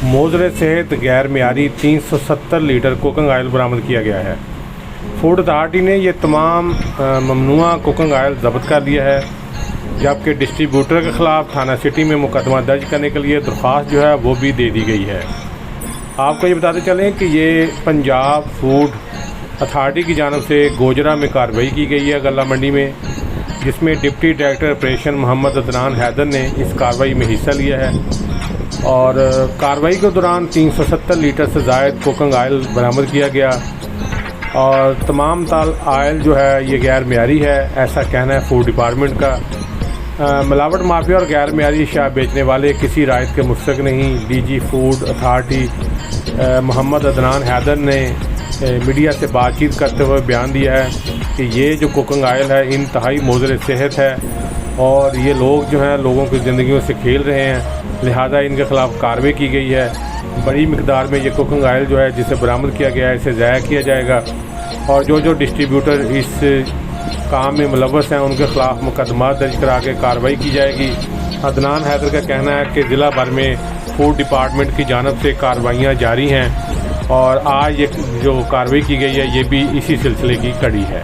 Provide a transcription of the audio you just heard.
मोजर सेहत गैर मियारी 370 लीटर कुकिंग आयल बरामद किया गया है। फूड अथॉरिटी ने ये तमाम ममनुआ कुकिंग आयल ज़ब्त कर लिया है, जबकि डिस्ट्रीब्यूटर के ख़िलाफ़ थाना सिटी में मुकदमा दर्ज करने के लिए दरख्वास्त जो है वो भी दे दी गई है। आपको ये बताते चलें कि ये पंजाब फूड अथॉरिटी की जानब से गोजरा में कार्रवाई की गई है गल्ला मंडी में, जिसमें deputy director operation Mohammad Adnan Haider ने इस कार्रवाई में हिस्सा लिया है और कार्रवाई के दौरान 370 लीटर से ज़ायद कुकिंग आयल बरामद किया गया और तमाम ताल आयल जो है ये गैर मियारी है, ऐसा कहना है फूड डिपार्टमेंट का। मिलावट माफिया और गैर मियारी अशिया बेचने वाले किसी रायत के मुस्तक नहीं। DG food authority Mohammad Adnan Haider ने मीडिया से बातचीत करते हुए बयान दिया है कि ये जो कुकिंग आयल है इंतहाई मोज़र सेहत है और ये लोग जो हैं लोगों की ज़िंदगियों से खेल रहे हैं, लिहाजा इनके ख़िलाफ़ कार्रवाई की गई है। बड़ी मिकदार में ये कुकिंग आयल जो है जिसे बरामद किया गया है इसे ज़ाया किया जाएगा और जो डिस्ट्रीब्यूटर इस काम में मुलव्वस हैं उनके ख़िलाफ़ मुकदमा दर्ज करा के कार्रवाई की जाएगी। अदनान हैदर का कहना है कि ज़िला भर में फूड डिपार्टमेंट की जानब से कार्रवाइयाँ जारी हैं और आज ये जो कार्रवाई की गई है ये भी इसी सिलसिले की कड़ी है।